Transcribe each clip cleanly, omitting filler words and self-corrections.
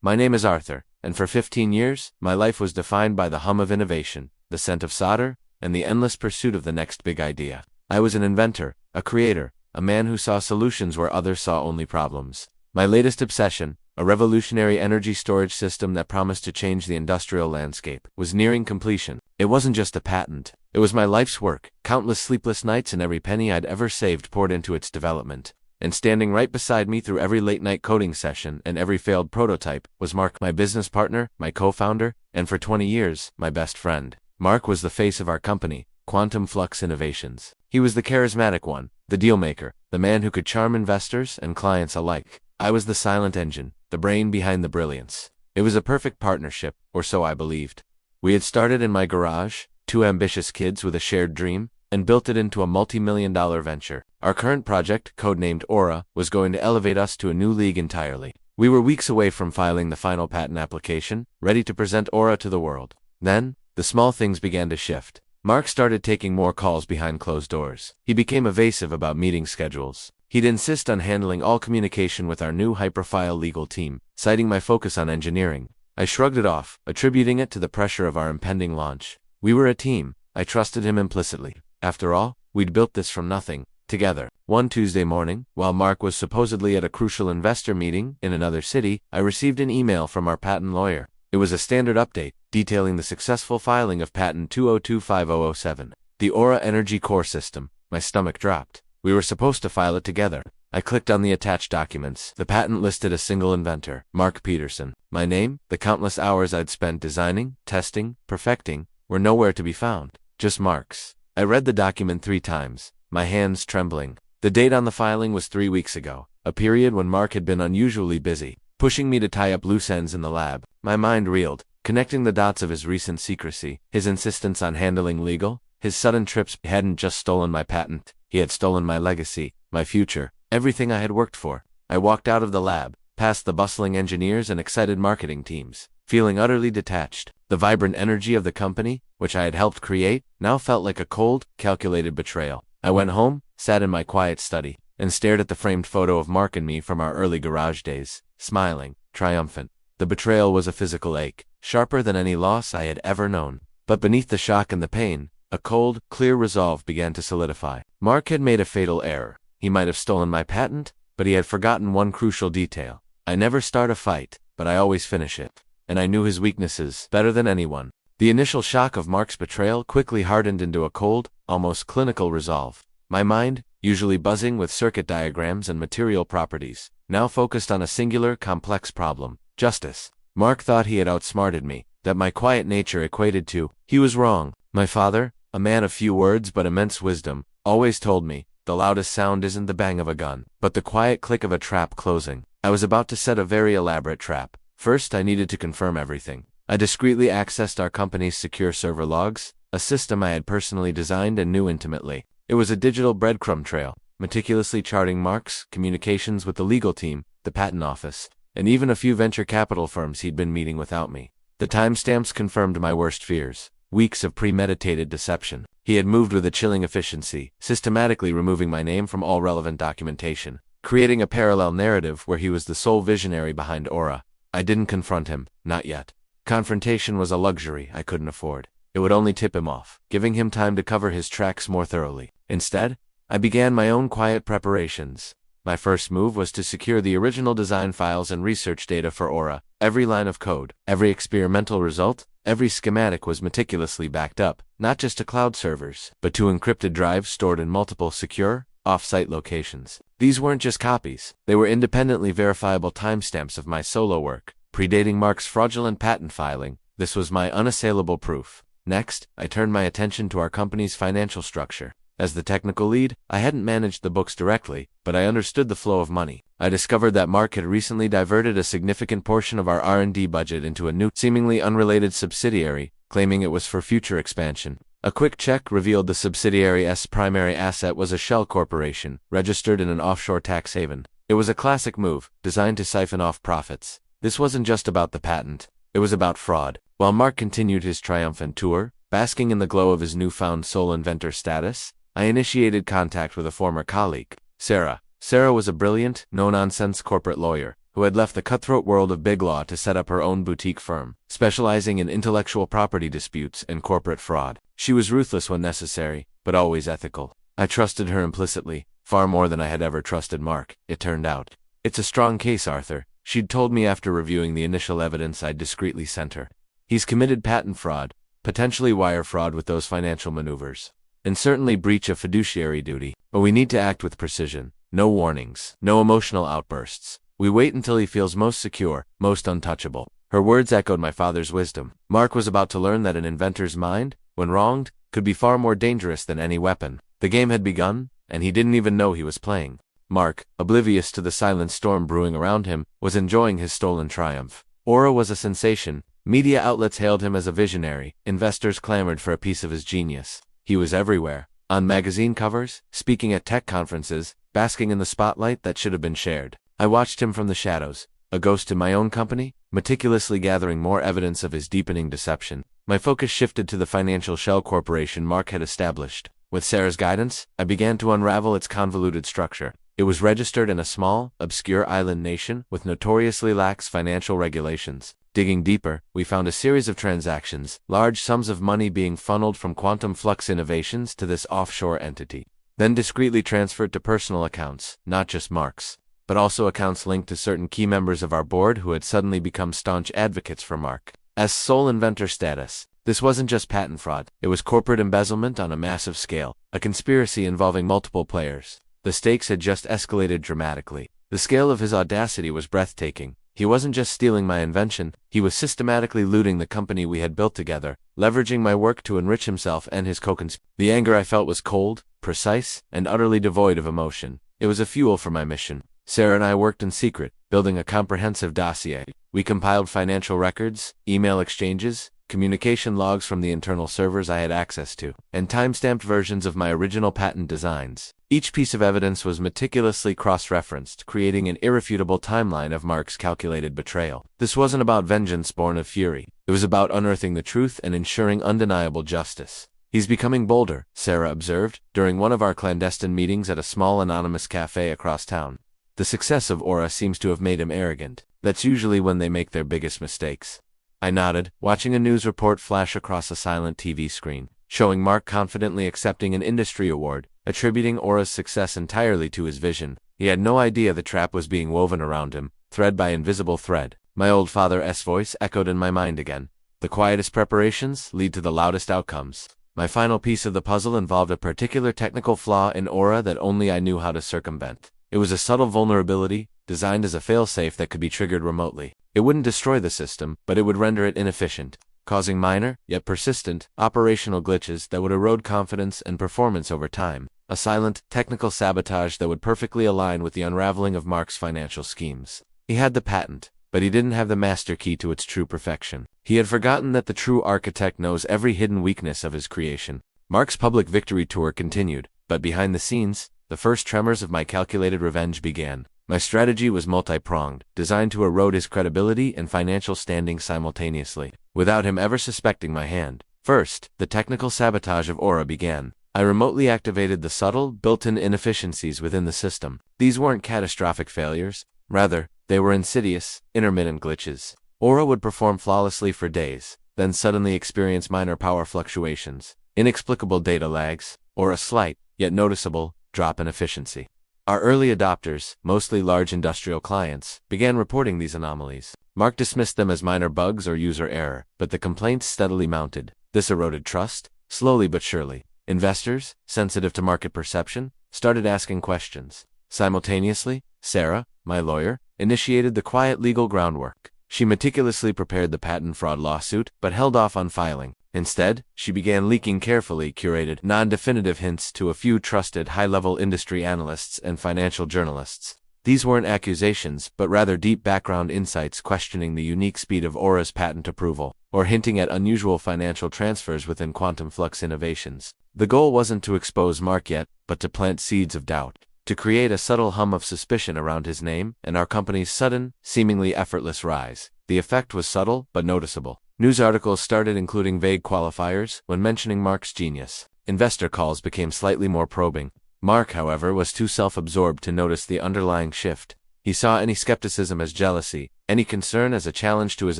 My name is Arthur, and for 15 years, my life was defined by the hum of innovation, the scent of solder, and the endless pursuit of the next big idea. I was an inventor, a creator, a man who saw solutions where others saw only problems. My latest obsession, a revolutionary energy storage system that promised to change the industrial landscape, was nearing completion. It wasn't just a patent. It was my life's work, countless sleepless nights and every penny I'd ever saved poured into its development. And standing right beside me through every late-night coding session and every failed prototype was Mark, my business partner, my co-founder, and for 20 years, my best friend. Mark was the face of our company, Quantum Flux Innovations. He was the charismatic one, the deal-maker, the man who could charm investors and clients alike. I was the silent engine, the brain behind the brilliance. It was a perfect partnership, or so I believed. We had started in my garage, two ambitious kids with a shared dream, and built it into a multi-million-dollar venture. Our current project, codenamed Aura, was going to elevate us to a new league entirely. We were weeks away from filing the final patent application, ready to present Aura to the world. Then, the small things began to shift. Mark started taking more calls behind closed doors. He became evasive about meeting schedules. He'd insist on handling all communication with our new high-profile legal team, citing my focus on engineering. I shrugged it off, attributing it to the pressure of our impending launch. We were a team. I trusted him implicitly. After all, we'd built this from nothing, together. One Tuesday morning, while Mark was supposedly at a crucial investor meeting in another city, I received an email from our patent lawyer. It was a standard update, detailing the successful filing of patent 2025007, the Aura Energy Core System. My stomach dropped. We were supposed to file it together. I clicked on the attached documents. The patent listed a single inventor, Mark Peterson. My name, the countless hours I'd spent designing, testing, perfecting, were nowhere to be found. Just Mark's. I read the document 3 times, my hands trembling. The date on the filing was 3 weeks ago, a period when Mark had been unusually busy, pushing me to tie up loose ends in the lab. My mind reeled, connecting the dots of his recent secrecy, his insistence on handling legal, his sudden trips. He hadn't just stolen my patent, he had stolen my legacy, my future, everything I had worked for. I walked out of the lab, past the bustling engineers and excited marketing teams, feeling utterly detached. The vibrant energy of the company, which I had helped create, now felt like a cold, calculated betrayal. I went home, sat in my quiet study, and stared at the framed photo of Mark and me from our early garage days, smiling, triumphant. The betrayal was a physical ache, sharper than any loss I had ever known. But beneath the shock and the pain, a cold, clear resolve began to solidify. Mark had made a fatal error. He might have stolen my patent, but he had forgotten one crucial detail. I never start a fight, but I always finish it. And I knew his weaknesses better than anyone. The initial shock of Mark's betrayal quickly hardened into a cold, almost clinical resolve. My mind, usually buzzing with circuit diagrams and material properties, now focused on a singular, complex problem: justice. Mark thought he had outsmarted me, that my quiet nature equated to. He was wrong. My father, a man of few words but immense wisdom, always told me, the loudest sound isn't the bang of a gun, but the quiet click of a trap closing. I was about to set a very elaborate trap. First, I needed to confirm everything. I discreetly accessed our company's secure server logs, a system I had personally designed and knew intimately. It was a digital breadcrumb trail, meticulously charting Mark's communications with the legal team, the patent office, and even a few venture capital firms he'd been meeting without me. The timestamps confirmed my worst fears. Weeks of premeditated deception. He had moved with a chilling efficiency, systematically removing my name from all relevant documentation, creating a parallel narrative where he was the sole visionary behind Aura. I didn't confront him, not yet. Confrontation was a luxury I couldn't afford. It would only tip him off, giving him time to cover his tracks more thoroughly. Instead, I began my own quiet preparations. My first move was to secure the original design files and research data for Aura. Every line of code, every experimental result, every schematic was meticulously backed up, not just to cloud servers, but to encrypted drives stored in multiple secure, off-site locations. These weren't just copies. They were independently verifiable timestamps of my solo work, predating Mark's fraudulent patent filing. This was my unassailable proof. Next, I turned my attention to our company's financial structure. As the technical lead, I hadn't managed the books directly, but I understood the flow of money. I discovered that Mark had recently diverted a significant portion of our R&D budget into a new, seemingly unrelated subsidiary, claiming it was for future expansion. A quick check revealed the subsidiary's primary asset was a shell corporation, registered in an offshore tax haven. It was a classic move, designed to siphon off profits. This wasn't just about the patent. It was about fraud. While Mark continued his triumphant tour, basking in the glow of his newfound sole inventor status, I initiated contact with a former colleague, Sarah. Sarah was a brilliant, no-nonsense corporate lawyer, who had left the cutthroat world of big law to set up her own boutique firm, specializing in intellectual property disputes and corporate fraud. She was ruthless when necessary, but always ethical. I trusted her implicitly, far more than I had ever trusted Mark, it turned out. "It's a strong case, Arthur," she'd told me after reviewing the initial evidence I'd discreetly sent her. "He's committed patent fraud, potentially wire fraud with those financial maneuvers, and certainly breach of fiduciary duty. But we need to act with precision. No warnings, no emotional outbursts. We wait until he feels most secure, most untouchable." Her words echoed my father's wisdom. Mark was about to learn that an inventor's mind, when wronged, could be far more dangerous than any weapon. The game had begun, and he didn't even know he was playing. Mark, oblivious to the silent storm brewing around him, was enjoying his stolen triumph. Aura was a sensation. Media outlets hailed him as a visionary. Investors clamored for a piece of his genius. He was everywhere. On magazine covers, speaking at tech conferences, basking in the spotlight that should have been shared. I watched him from the shadows, a ghost in my own company, meticulously gathering more evidence of his deepening deception. My focus shifted to the financial shell corporation Mark had established. With Sarah's guidance, I began to unravel its convoluted structure. It was registered in a small, obscure island nation with notoriously lax financial regulations. Digging deeper, we found a series of transactions, large sums of money being funneled from Quantum Flux Innovations to this offshore entity, then discreetly transferred to personal accounts, not just Mark's, but also accounts linked to certain key members of our board who had suddenly become staunch advocates for Mark. As sole inventor status, this wasn't just patent fraud, it was corporate embezzlement on a massive scale, a conspiracy involving multiple players. The stakes had just escalated dramatically. The scale of his audacity was breathtaking. He wasn't just stealing my invention, he was systematically looting the company we had built together, leveraging my work to enrich himself and his co-conspirators. The anger I felt was cold, precise, and utterly devoid of emotion. It was a fuel for my mission. Sarah and I worked in secret, building a comprehensive dossier. We compiled financial records, email exchanges, communication logs from the internal servers I had access to, and time-stamped versions of my original patent designs. Each piece of evidence was meticulously cross-referenced, creating an irrefutable timeline of Mark's calculated betrayal. This wasn't about vengeance born of fury. It was about unearthing the truth and ensuring undeniable justice. "He's becoming bolder," Sarah observed, during one of our clandestine meetings at a small anonymous cafe across town. "The success of Aura seems to have made him arrogant. That's usually when they make their biggest mistakes." I nodded, watching a news report flash across a silent TV screen, showing Mark confidently accepting an industry award, attributing Aura's success entirely to his vision. He had no idea the trap was being woven around him, thread by invisible thread. My old father's voice echoed in my mind again. The quietest preparations lead to the loudest outcomes. My final piece of the puzzle involved a particular technical flaw in Aura that only I knew how to circumvent. It was a subtle vulnerability, designed as a failsafe that could be triggered remotely. It wouldn't destroy the system, but it would render it inefficient, causing minor, yet persistent, operational glitches that would erode confidence and performance over time. A silent, technical sabotage that would perfectly align with the unraveling of Mark's financial schemes. He had the patent, but he didn't have the master key to its true perfection. He had forgotten that the true architect knows every hidden weakness of his creation. Mark's public victory tour continued, but behind the scenes, the first tremors of my calculated revenge began. My strategy was multi-pronged, designed to erode his credibility and financial standing simultaneously, without him ever suspecting my hand. First, the technical sabotage of Aura began. I remotely activated the subtle, built-in inefficiencies within the system. These weren't catastrophic failures. Rather, they were insidious, intermittent glitches. Aura would perform flawlessly for days, then suddenly experience minor power fluctuations, inexplicable data lags, or a slight, yet noticeable, drop in efficiency. Our early adopters, mostly large industrial clients, began reporting these anomalies. Mark dismissed them as minor bugs or user error, but the complaints steadily mounted. This eroded trust, slowly but surely. Investors, sensitive to market perception, started asking questions. Simultaneously, Sarah, my lawyer, initiated the quiet legal groundwork. She meticulously prepared the patent fraud lawsuit, but held off on filing. Instead, she began leaking carefully curated, non-definitive hints to a few trusted high-level industry analysts and financial journalists. These weren't accusations, but rather deep background insights questioning the unique speed of Aura's patent approval, or hinting at unusual financial transfers within Quantum Flux Innovations. The goal wasn't to expose Mark yet, but to plant seeds of doubt, to create a subtle hum of suspicion around his name and our company's sudden, seemingly effortless rise. The effect was subtle, but noticeable. News articles started including vague qualifiers when mentioning Mark's genius. Investor calls became slightly more probing. Mark, however, was too self-absorbed to notice the underlying shift. He saw any skepticism as jealousy, any concern as a challenge to his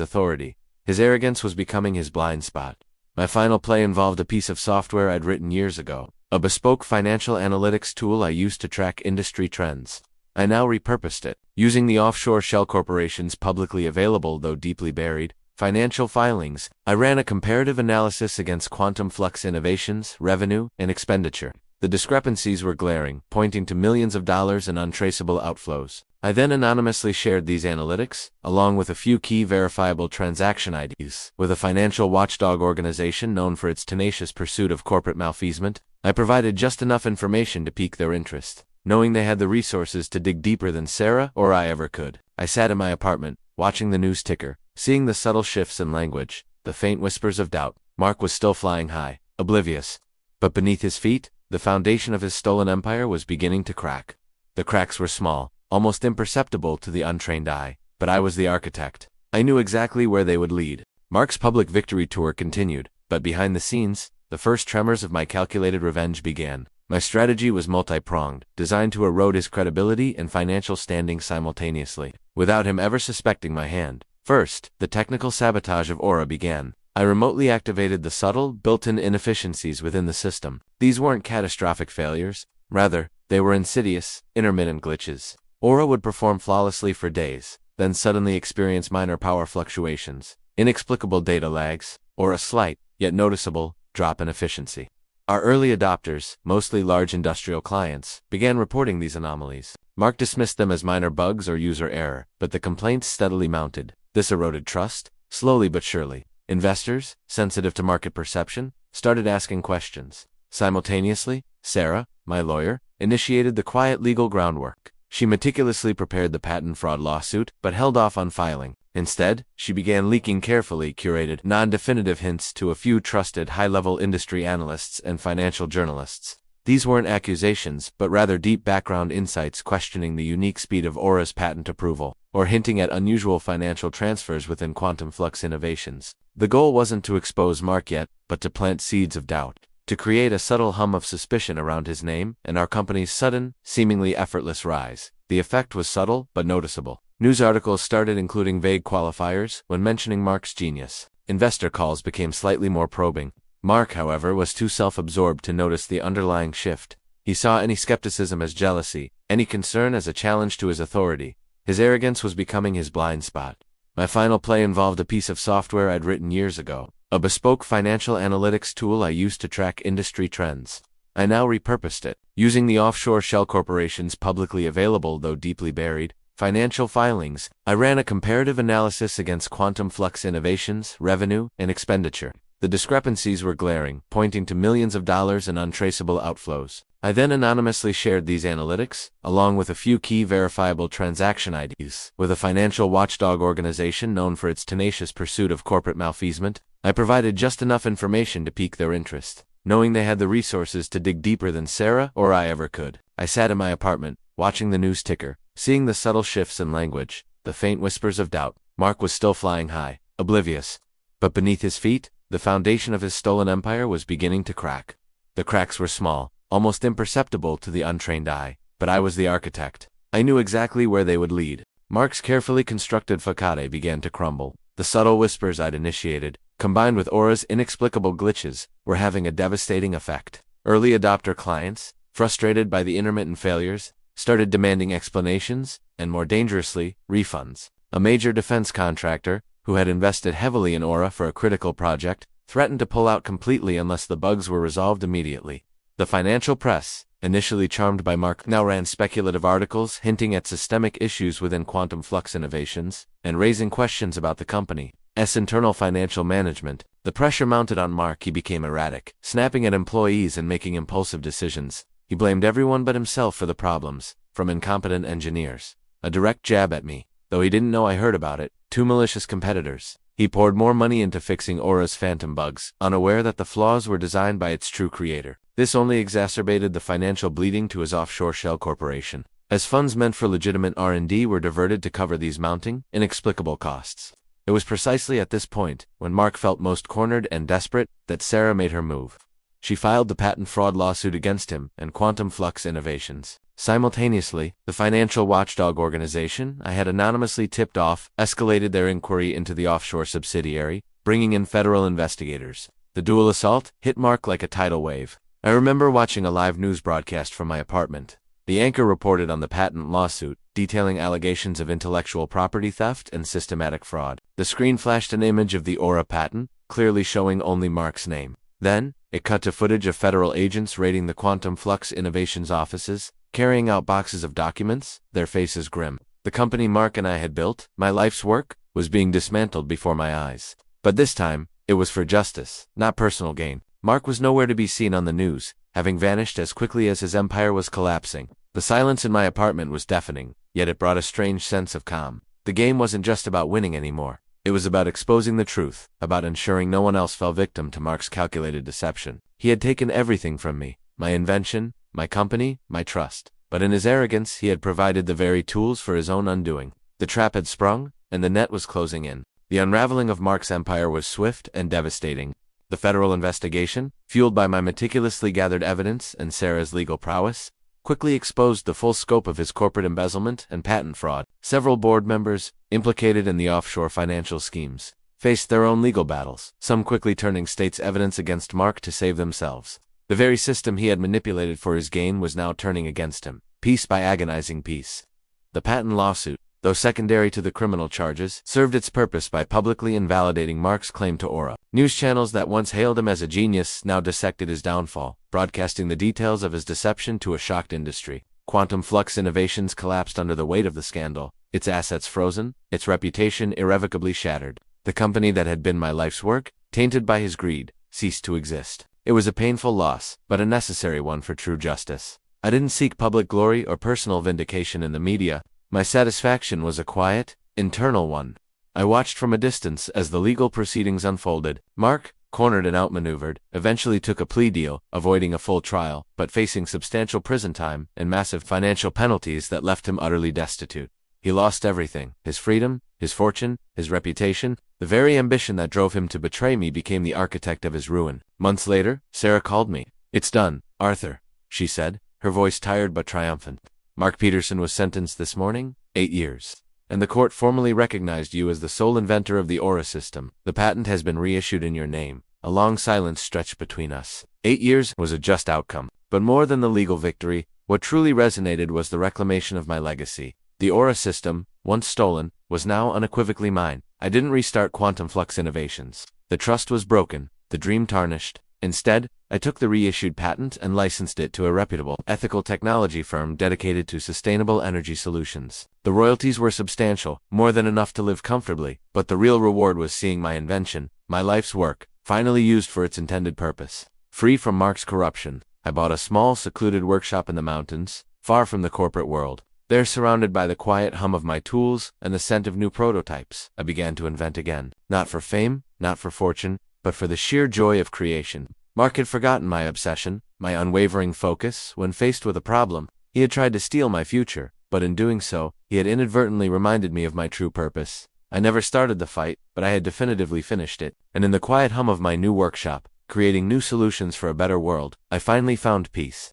authority. His arrogance was becoming his blind spot. My final play involved a piece of software I'd written years ago, a bespoke financial analytics tool I used to track industry trends. I now repurposed it, using the offshore shell corporation's publicly available, though deeply buried, financial filings. I ran a comparative analysis against quantum flux innovations, revenue, and expenditure. The discrepancies were glaring, pointing to millions of dollars in untraceable outflows. I then anonymously shared these analytics, along with a few key verifiable transaction IDs, with a financial watchdog organization known for its tenacious pursuit of corporate malfeasance. I provided just enough information to pique their interest, knowing they had the resources to dig deeper than Sarah or I ever could. I sat in my apartment, watching the news ticker, seeing the subtle shifts in language, the faint whispers of doubt. Mark was still flying high, oblivious. But beneath his feet, the foundation of his stolen empire was beginning to crack. The cracks were small, almost imperceptible to the untrained eye, but I was the architect. I knew exactly where they would lead. Mark's public victory tour continued, but behind the scenes, the first tremors of my calculated revenge began. My strategy was multi-pronged, designed to erode his credibility and financial standing simultaneously, without him ever suspecting my hand. First, the technical sabotage of Aura began. I remotely activated the subtle, built-in inefficiencies within the system. These weren't catastrophic failures. Rather, they were insidious, intermittent glitches. Aura would perform flawlessly for days, then suddenly experience minor power fluctuations, inexplicable data lags, or a slight, yet noticeable, drop in efficiency. Our early adopters, mostly large industrial clients, began reporting these anomalies. Mark dismissed them as minor bugs or user error, but the complaints steadily mounted. This eroded trust, slowly but surely. Investors, sensitive to market perception, started asking questions. Simultaneously, Sarah, my lawyer, initiated the quiet legal groundwork. She meticulously prepared the patent fraud lawsuit, but held off on filing. Instead, she began leaking carefully curated, non-definitive hints to a few trusted high-level industry analysts and financial journalists. These weren't accusations, but rather deep background insights questioning the unique speed of Aura's patent approval, or hinting at unusual financial transfers within quantum flux innovations. The goal wasn't to expose Mark yet, but to plant seeds of doubt, to create a subtle hum of suspicion around his name and our company's sudden, seemingly effortless rise. The effect was subtle, but noticeable. News articles started including vague qualifiers when mentioning Mark's genius. Investor calls became slightly more probing. Mark, however, was too self-absorbed to notice the underlying shift. He saw any skepticism as jealousy, any concern as a challenge to his authority. His arrogance was becoming his blind spot. My final play involved a piece of software I'd written years ago, a bespoke financial analytics tool I used to track industry trends. I now repurposed it, using the offshore shell corporation's publicly available, though deeply buried, financial filings. I ran a comparative analysis against quantum flux innovations, revenue, and expenditure. The discrepancies were glaring, pointing to millions of dollars in untraceable outflows. I then anonymously shared these analytics, along with a few key verifiable transaction IDs, with a financial watchdog organization known for its tenacious pursuit of corporate malfeasance. I provided just enough information to pique their interest, knowing they had the resources to dig deeper than Sarah or I ever could. I sat in my apartment, watching the news ticker, seeing the subtle shifts in language, the faint whispers of doubt. Mark was still flying high, oblivious. But beneath his feet, the foundation of his stolen empire was beginning to crack. The cracks were small, almost imperceptible to the untrained eye, but I was the architect. I knew exactly where they would lead. Mark's carefully constructed facade began to crumble. The subtle whispers I'd initiated, combined with Aura's inexplicable glitches, were having a devastating effect. Early adopter clients, frustrated by the intermittent failures, started demanding explanations, and more dangerously, refunds. A major defense contractor, who had invested heavily in Aura for a critical project, threatened to pull out completely unless the bugs were resolved immediately. The financial press, initially charmed by Mark, now ran speculative articles hinting at systemic issues within quantum flux innovations, and raising questions about the company's internal financial management. The pressure mounted on Mark. He became erratic, snapping at employees and making impulsive decisions. He blamed everyone but himself for the problems, from incompetent engineers. A direct jab at me, though he didn't know I heard about it, two malicious competitors. He poured more money into fixing Aura's phantom bugs, unaware that the flaws were designed by its true creator. This only exacerbated the financial bleeding to his offshore shell corporation, as funds meant for legitimate R&D were diverted to cover these mounting, inexplicable costs. It was precisely at this point, when Mark felt most cornered and desperate, that Sarah made her move. she filed the patent fraud lawsuit against him and Quantum Flux Innovations. Simultaneously, the financial watchdog organization I had anonymously tipped off escalated their inquiry into the offshore subsidiary, bringing in federal investigators. The dual assault hit Mark like a tidal wave. I remember watching a live news broadcast from my apartment. The anchor reported on the patent lawsuit, detailing allegations of intellectual property theft and systematic fraud. The screen flashed an image of the Aura patent, clearly showing only Mark's name. Then, it cut to footage of federal agents raiding the Quantum Flux Innovations offices, carrying out boxes of documents, their faces grim. The company Mark and I had built, my life's work, was being dismantled before my eyes. But this time, it was for justice, not personal gain. Mark was nowhere to be seen on the news, having vanished as quickly as his empire was collapsing. The silence in my apartment was deafening, yet it brought a strange sense of calm. The game wasn't just about winning anymore. It was about exposing the truth, about ensuring no one else fell victim to Mark's calculated deception. He had taken everything from me, my invention, my company, my trust. But in his arrogance, he had provided the very tools for his own undoing. The trap had sprung, and the net was closing in. The unraveling of Mark's empire was swift and devastating. The federal investigation, fueled by my meticulously gathered evidence and Sarah's legal prowess, quickly exposed the full scope of his corporate embezzlement and patent fraud. Several board members, implicated in the offshore financial schemes, faced their own legal battles, some quickly turning state's evidence against Mark to save themselves. The very system he had manipulated for his gain was now turning against him, piece by agonizing piece. The patent lawsuit, though secondary to the criminal charges, served its purpose by publicly invalidating Mark's claim to Aura. News channels that once hailed him as a genius now dissected his downfall, broadcasting the details of his deception to a shocked industry. Quantum Flux Innovations collapsed under the weight of the scandal, its assets frozen, its reputation irrevocably shattered. The company that had been my life's work, tainted by his greed, ceased to exist. It was a painful loss, but a necessary one for true justice. I didn't seek public glory or personal vindication in the media. My satisfaction was a quiet, internal one. I watched from a distance as the legal proceedings unfolded. Mark, cornered and outmaneuvered, eventually took a plea deal, avoiding a full trial, but facing substantial prison time and massive financial penalties that left him utterly destitute. He lost everything: his freedom, his fortune, his reputation. The very ambition that drove him to betray me became the architect of his ruin. Months later, Sarah called me. "It's done, Arthur," she said, her voice tired but triumphant. "Mark Peterson was sentenced this morning, 8 years. And the court formally recognized you as the sole inventor of the Aura system. The patent has been reissued in your name." A long silence stretched between us. 8 years was a just outcome. But more than the legal victory, what truly resonated was the reclamation of my legacy. The Aura system, once stolen, was now unequivocally mine. I didn't restart Quantum Flux Innovations. The trust was broken, the dream tarnished. Instead, I took the reissued patent and licensed it to a reputable, ethical technology firm dedicated to sustainable energy solutions. The royalties were substantial, more than enough to live comfortably, but the real reward was seeing my invention, my life's work, finally used for its intended purpose. Free from Mark's corruption, I bought a small, secluded workshop in the mountains, far from the corporate world. There, surrounded by the quiet hum of my tools and the scent of new prototypes, I began to invent again. Not for fame, not for fortune, but for the sheer joy of creation. Mark had forgotten my obsession, my unwavering focus. When faced with a problem, he had tried to steal my future, but in doing so, he had inadvertently reminded me of my true purpose. I never started the fight, but I had definitively finished it. And in the quiet hum of my new workshop, creating new solutions for a better world, I finally found peace.